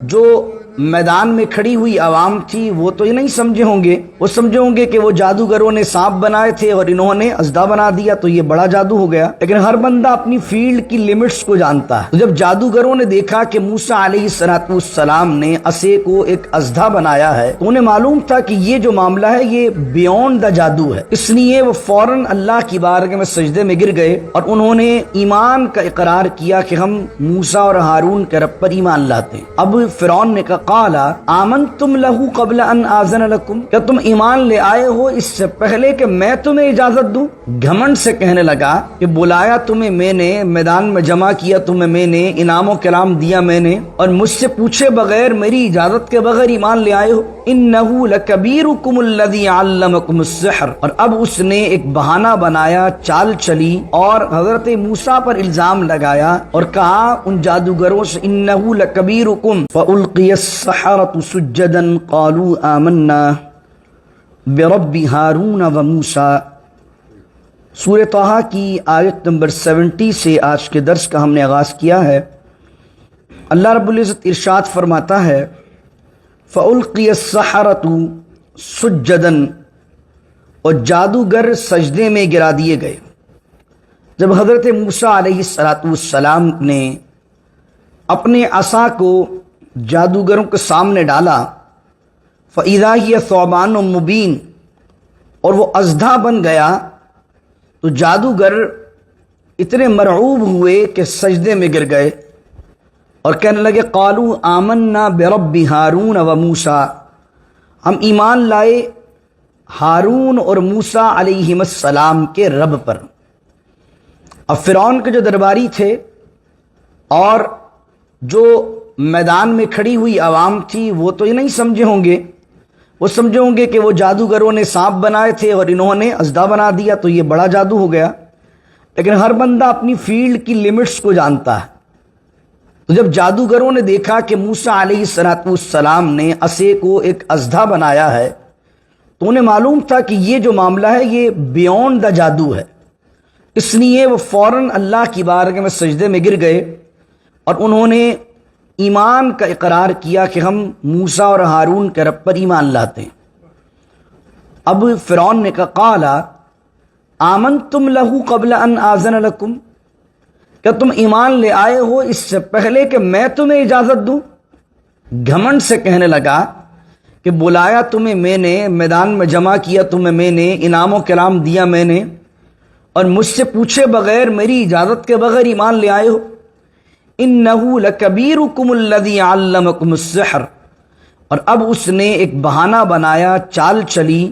جو میدان میں کھڑی ہوئی عوام تھی وہ تو یہ نہیں سمجھے ہوں گے، وہ سمجھے ہوں گے کہ وہ جادوگروں نے سانپ بنائے تھے اور انہوں نے اژدھا بنا دیا تو یہ بڑا جادو ہو گیا۔ لیکن ہر بندہ اپنی فیلڈ کی لیمٹس کو جانتا ہے۔ تو جب جادوگروں نے دیکھا کہ موسیٰ علیہ السلام نے عصا کو ایک اژدھا بنایا ہے تو انہیں معلوم تھا کہ یہ جو معاملہ ہے یہ بیونڈ دا جادو ہے، اس لیے وہ فوراً اللہ کی بارگاہ میں سجدے میں گر گئے اور انہوں نے ایمان کا اقرار کیا کہ ہم موسیٰ اور ہارون کے رب پر ایمان لاتے ہیں۔ اب فرعون نے کہا قال آمنتم لہ قبل ان آذن لکم، کیا تم ایمان لے آئے ہو اس سے پہلے کہ میں تمہیں اجازت دوں؟ گھمنڈ سے کہنے لگا کہ بلایا تمہیں میں نے، میدان میں جمع کیا تمہیں میں نے، انعام و کرام دیا میں نے، اور مجھ سے پوچھے بغیر میری اجازت کے بغیر ایمان لے آئے ہو؟ انہ لکبیرکم الذی علمکم السحر، اور اب اس نے ایک بہانہ بنایا، چال چلی اور حضرت موسیٰ پر الزام لگایا اور کہا ان جادوگروں سے انہ لکبیرکم فالقی السحرۃ سجدا قالوا آمنا برب ہارون و موسیٰ۔ سورہ طٰہٰ کی آیت نمبر 70 سے آج کے درس کا ہم نے آغاز کیا ہے۔ اللہ رب العزت ارشاد فرماتا ہے فَأُلْقِيَ السَّحَرَةُ سُجَّدًا، اور جادوگر سجدے میں گرا دیے گئے۔ جب حضرت موسیٰ علیہ السلام نے اپنے عصا کو جادوگروں کے سامنے ڈالا فَإِذَا هِيَ ثُعْبَانٌ مُبِينٌ، اور وہ اژدھا بن گیا، تو جادوگر اتنے مرعوب ہوئے کہ سجدے میں گر گئے اور کہنے لگے قالوا آمنا برب ہارون و موسیٰ، ہم ایمان لائے ہارون اور موسیٰ علیہم السلام کے رب پر۔ اب فرعون کے جو درباری تھے اور جو میدان میں کھڑی ہوئی عوام تھی وہ تو یہ نہیں سمجھے ہوں گے، وہ سمجھے ہوں گے کہ وہ جادوگروں نے سانپ بنائے تھے اور انہوں نے اژدھا بنا دیا تو یہ بڑا جادو ہو گیا۔ لیکن ہر بندہ اپنی فیلڈ کی لیمٹس کو جانتا ہے۔ تو جب جادوگروں نے دیکھا کہ موسیٰ علیہ السلام نے عصا کو ایک اژدھا بنایا ہے تو انہیں معلوم تھا کہ یہ جو معاملہ ہے یہ بیونڈ دا جادو ہے، اس لیے وہ فوراً اللہ کی بارگاہ میں سجدے میں گر گئے اور انہوں نے ایمان کا اقرار کیا کہ ہم موسیٰ اور ہارون کے رب پر ایمان لاتے ہیں۔ اب فرعون نے کہا قال آمنتم لہ قبل ان آذن لکم، کیا تم ایمان لے آئے ہو اس سے پہلے کہ میں تمہیں اجازت دوں؟ گھمنڈ سے کہنے لگا کہ بلایا تمہیں میں نے، میدان میں جمع کیا تمہیں میں نے، انعام و کرام دیا میں نے، اور مجھ سے پوچھے بغیر میری اجازت کے بغیر ایمان لے آئے ہو؟ انہ لکبیرکم الذی علمکم السحر، اور اب اس نے ایک بہانہ بنایا، چال چلی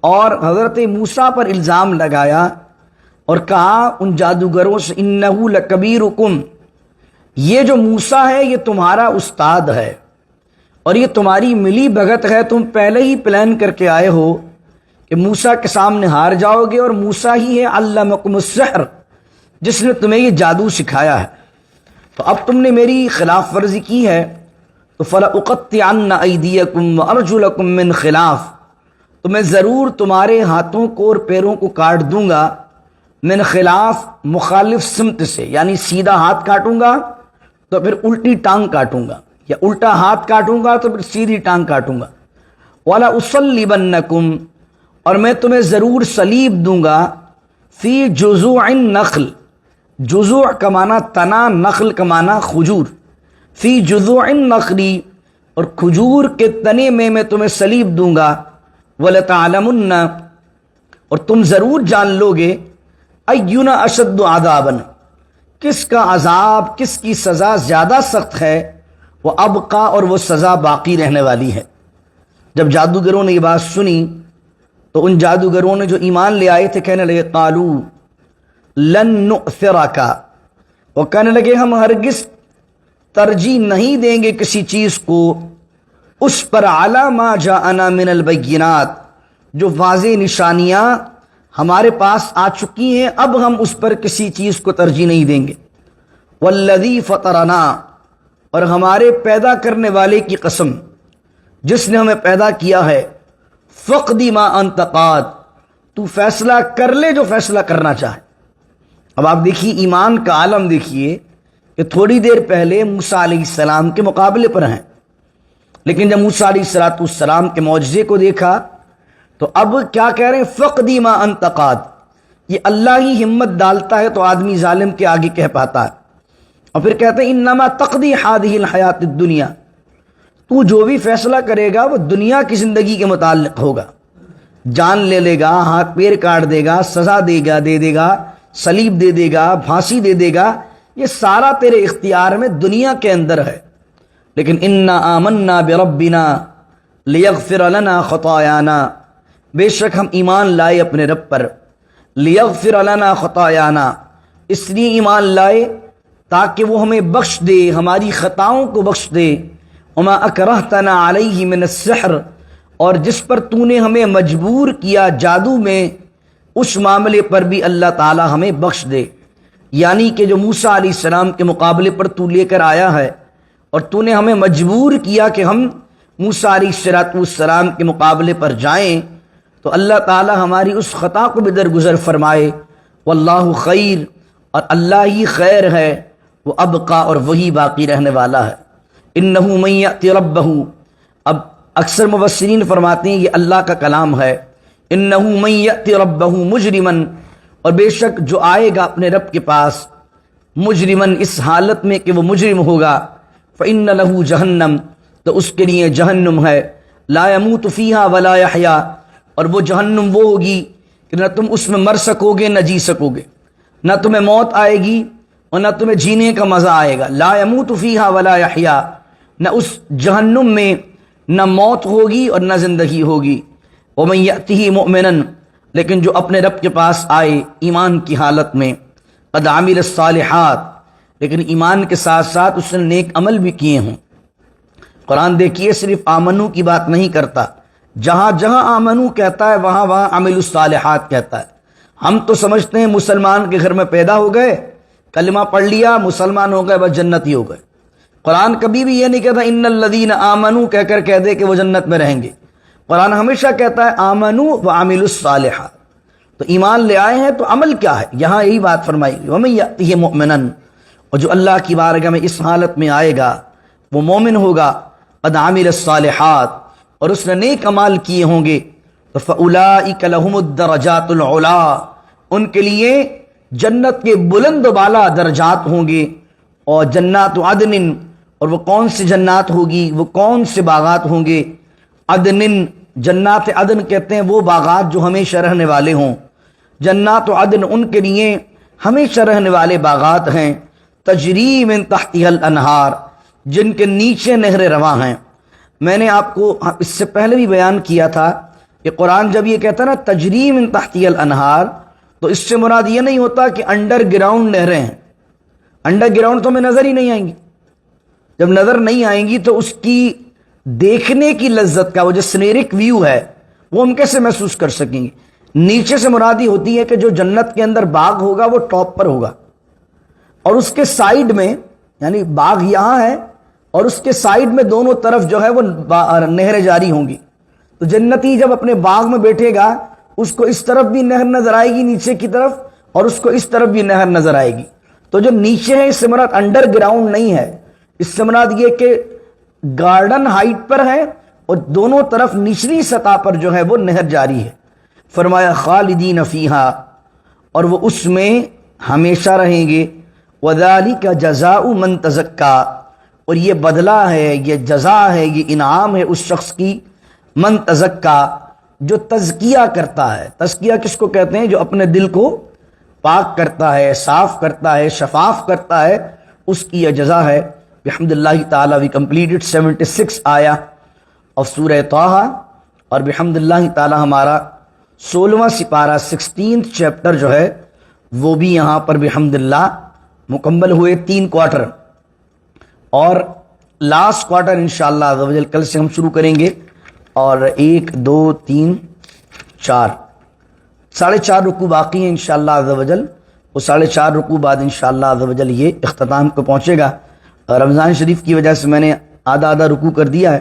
اور حضرت موسیٰ پر الزام لگایا اور کہا ان جادوگروں سے انہ لکبیرکم، یہ جو موسیٰ ہے یہ تمہارا استاد ہے اور یہ تمہاری ملی بھگت ہے، تم پہلے ہی پلان کر کے آئے ہو کہ موسیٰ کے سامنے ہار جاؤ گے، اور موسیٰ ہی ہے علمکم السحر جس نے تمہیں یہ جادو سکھایا ہے۔ تو اب تم نے میری خلاف ورزی کی ہے تو فَلَأُقَطِّعَنَّ أَيْدِيَكُمْ وَأَرْجُلَكُمْ مِنْ خِلَافٍ، تو میں ضرور تمہارے ہاتھوں کو اور پیروں کو کاٹ دوں گا، من خلاف مخالف سمت سے، یعنی سیدھا ہاتھ کاٹوں گا تو پھر الٹی ٹانگ کاٹوں گا، یا الٹا ہاتھ کاٹوں گا تو پھر سیدھی ٹانگ کاٹوں گا۔ وَلَأُصَلِّبَنَّكُمْ، اور میں تمہیں ضرور صلیب دوں گا، فی جذوع النخل، جذوع کا معنی تنا، نخل کا معنی کھجور، فی جذوع النخل، اور کھجور کے تنے میں تمہیں صلیب دوں گا، وَلَتَعْلَمُنَّ، اور تم ضرور جان لو گے، اینا اشد عذابا، کس کا عذاب، کس کی سزا زیادہ سخت ہے، وہ ابقا، اور وہ سزا باقی رہنے والی ہے۔ جب جادوگروں نے یہ بات سنی تو ان جادوگروں نے جو ایمان لے آئے تھے کہنے لگے قالوا لن نؤثرک، وہ کہنے لگے ہم ہرگز ترجیح نہیں دیں گے کسی چیز کو اس پر علی ما جاءنا من البینات، جو واضح نشانیاں ہمارے پاس آ چکی ہیں، اب ہم اس پر کسی چیز کو ترجیح نہیں دیں گے۔ والذی فطرنا، اور ہمارے پیدا کرنے والے کی قسم جس نے ہمیں پیدا کیا ہے، فقد ما انت قاد، تو فیصلہ کر لے جو فیصلہ کرنا چاہے۔ اب آپ دیکھیے ایمان کا عالم دیکھیے کہ تھوڑی دیر پہلے موسیٰ علیہ السلام کے مقابلے پر ہیں، لیکن جب موسیٰ علیہ السلام کے معجزے کو دیکھا تو اب کیا کہہ رہے ہیں؟ فقدی ما انت قاد، یہ اللہ ہی ہمت ڈالتا ہے تو آدمی ظالم کے آگے کہہ پاتا ہے۔ اور پھر کہتے ہیں انما تقضی هذه الحیات الدنیا، تو جو بھی فیصلہ کرے گا وہ دنیا کی زندگی کے متعلق ہوگا، جان لے لے گا، ہاتھ پیر کاٹ دے گا، سزا دے دے گا، صلیب دے دے گا، پھانسی دے دے گا، یہ سارا تیرے اختیار میں دنیا کے اندر ہے۔ لیکن انا آمنا بربنا لیغفر لنا خطایانا، بے شک ہم ایمان لائے اپنے رب پر، لیغفر لنا خطایانا، اس لیے ایمان لائے تاکہ وہ ہمیں بخش دے، ہماری خطاؤں کو بخش دے، وما اکرہتنا علیہ من السحر، اور جس پر تو نے ہمیں مجبور کیا جادو میں، اس معاملے پر بھی اللہ تعالی ہمیں بخش دے۔ یعنی کہ جو موسیٰ علیہ السلام کے مقابلے پر تو لے کر آیا ہے اور تو نے ہمیں مجبور کیا کہ ہم موسیٰ علیہ السلام کے مقابلے پر جائیں، تو اللہ تعالی ہماری اس خطا کو بھی درگزر فرمائے۔ واللہ خیر، اور اللہ ہی خیر ہے، وہ ابقا، اور وہی باقی رہنے والا ہے۔ انہ من یأتی ربہ، اب اکثر مفسرین فرماتے ہیں یہ اللہ کا کلام ہے۔ انہ من یأتی ربہ مجرما، اور بے شک جو آئے گا اپنے رب کے پاس مجرمن، اس حالت میں کہ وہ مجرم ہوگا، فإن لہ جہنم، تو اس کے لیے جہنم ہے، لا يموت فیہا ولا یحیا، اور وہ جہنم وہ ہوگی کہ نہ تم اس میں مر سکو گے نہ جی سکو گے، نہ تمہیں موت آئے گی اور نہ تمہیں جینے کا مزہ آئے گا۔ لا يموت فیہا ولا یحیا، نہ اس جہنم میں نہ موت ہوگی اور نہ زندگی ہوگی۔ ومن یأتہ مؤمنا، لیکن جو اپنے رب کے پاس آئے ایمان کی حالت میں، قد عمل الصالحات، لیکن ایمان کے ساتھ ساتھ اس نے نیک عمل بھی کیے ہوں۔ قرآن دیکھیے صرف آمنو کی بات نہیں کرتا، جہاں جہاں آمنو کہتا ہے وہاں وہاں عمل الصالحات کہتا ہے۔ ہم تو سمجھتے ہیں مسلمان کے گھر میں پیدا ہو گئے، کلمہ پڑھ لیا، مسلمان ہو گئے، بس جنتی ہو گئے۔ قرآن کبھی بھی یہ نہیں کہتا ان الذین آمنو کہہ کر کہہ دے کہ وہ جنت میں رہیں گے۔ قرآن ہمیشہ کہتا ہے آمنو وعملوا الصالحات، تو ایمان لے آئے ہیں تو عمل کیا ہے، یہاں یہی بات فرمائی ومن یأتہ مؤمنا، اور جو اللہ کی بارگاہ میں اس حالت میں آئے گا وہ مومن ہوگا، قد عمل الصالحات، اور اس نے نیک اعمال کیے ہوں گے، تو فاولئک لهم الدرجات العلا، ان کے لیے جنت کے بلند و بالا درجات ہوں گے۔ اور جنات عدن، اور وہ کون سی جنات ہوگی، وہ کون سے باغات ہوں گے؟ عدن، جنات عدن کہتے ہیں وہ باغات جو ہمیشہ رہنے والے ہوں۔ جنات عدن ان کے لیے ہمیشہ رہنے والے باغات ہیں، تجری من تحتها الانہار، جن کے نیچے نہریں رواں ہیں۔ میں نے آپ کو اس سے پہلے بھی بیان کیا تھا کہ قرآن جب یہ کہتا ہے نا تجری من تحتها الانہار، تو اس سے مراد یہ نہیں ہوتا کہ انڈر گراؤنڈ نہریں ہیں، انڈر گراؤنڈ تو ہمیں نظر ہی نہیں آئیں گی۔ جب نظر نہیں آئیں گی تو اس کی دیکھنے کی لذت کا وہ جو سنیرک ویو ہے وہ ہم کیسے محسوس کر سکیں گے؟ نیچے سے مراد یہ ہوتی ہے کہ جو جنت کے اندر باغ ہوگا وہ ٹاپ پر ہوگا، اور اس کے سائیڈ میں، یعنی باغ یہاں ہے اور اس کے سائیڈ میں دونوں طرف جو ہے وہ نہریں جاری ہوں گی۔ تو جنتی جب اپنے باغ میں بیٹھے گا اس کو اس طرف بھی نہر نظر آئے گی نیچے کی طرف، اور اس کو اس طرف بھی نہر نظر آئے گی۔ تو جو نیچے ہے اس سے مراد انڈر گراؤنڈ نہیں ہے، اس سے مراد یہ کہ گارڈن ہائٹ پر ہے اور دونوں طرف نچلی سطح پر جو ہے وہ نہر جاری ہے۔ فرمایا خالدین فیہا، اور وہ اس میں ہمیشہ رہیں گے۔ وذالک جزاء من تزکا، اور یہ بدلہ ہے، یہ جزا ہے، یہ انعام ہے اس شخص کی، من تزکا، جو تزکیہ کرتا ہے۔ تزکیہ کس کو کہتے ہیں؟ جو اپنے دل کو پاک کرتا ہے، صاف کرتا ہے، شفاف کرتا ہے، اس کی یہ جزا ہے۔ بحمد اللہ تعالی وی کمپلیٹڈ 76 آیا of سورہ طٰہٰ، اور بحمد اللہ تعالی ہمارا 16واں سپارہ 16th چیپٹر جو ہے وہ بھی یہاں پر بحمد اللہ مکمل ہوئے 3 کوارٹر، اور لاسٹ کوارٹر انشاءاللہ عز و جل کل سے ہم شروع کریں گے، اور 1 2 3 4 4.5 رکوع باقی ہیں انشاءاللہ عز و جل، وہ 4.5 رکوع بعد انشاءاللہ عز و جل یہ اختتام کو پہنچے گا۔ رمضان شریف کی وجہ سے میں نے آدھا رکوع کر دیا ہے،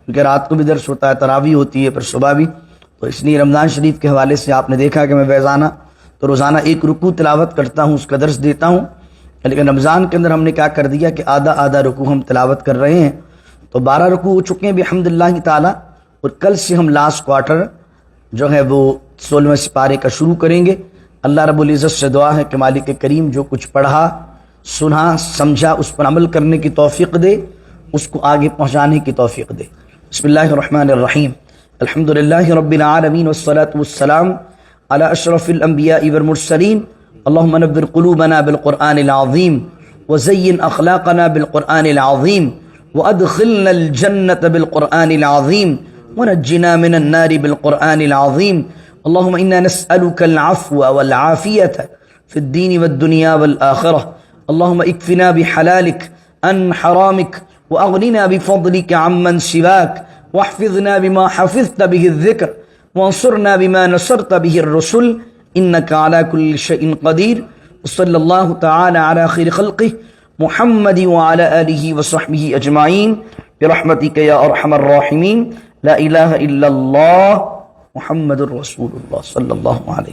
کیونکہ رات کو بھی درس ہوتا ہے، تراویح ہوتی ہے، پھر صبح بھی، تو اس لیے رمضان شریف کے حوالے سے آپ نے دیکھا کہ میں روزانہ 1 رکوع تلاوت کرتا ہوں، اس کا درس دیتا ہوں، لیکن رمضان کے اندر ہم نے کیا کر دیا کہ آدھا رکوع ہم تلاوت کر رہے ہیں، تو 12 رکوع ہو چکے ہیں بحمداللہ تعالی، اور کل سے ہم لاسٹ کوارٹر جو ہے وہ 16ویں سپارے کا شروع کریں گے۔ اللہ رب العزت سے دعا ہے کہ مالک کریم جو کچھ پڑھا، سنا، سمجھا، اس پر عمل کرنے کی توفیق دے، اس کو آگے پہنچانے کی توفیق دے۔ بسم اللہ الرحمن الرحیم، الحمدللہ رب العالمین والصلاة والسلام علی اشرف الانبیاء والمرسلین، اللہم نور قلوبنا بالقرآن العظیم وزین اخلاقنا بالقرآن العظیم وادخلنا الجنة بالقرآن العظیم ونجنا من النار بالقرآن العظیم، اللہم انا نسألک العفو والعافیة في الدين والدنيا والآخرة، اللهم اكفنا بحلالك عن حرامك وأغننا بفضلك عمن سواك، واحفظنا بما حفظت به الذكر وانصرنا بما نصرت به الرسل، إنك على كل شيء قدير، وصلى الله تعالى على خير خلقه محمد وعلى آله وصحبه أجمعين برحمتك يا أرحم الراحمين، لا إله إلا الله محمد رسول الله صلى الله عليه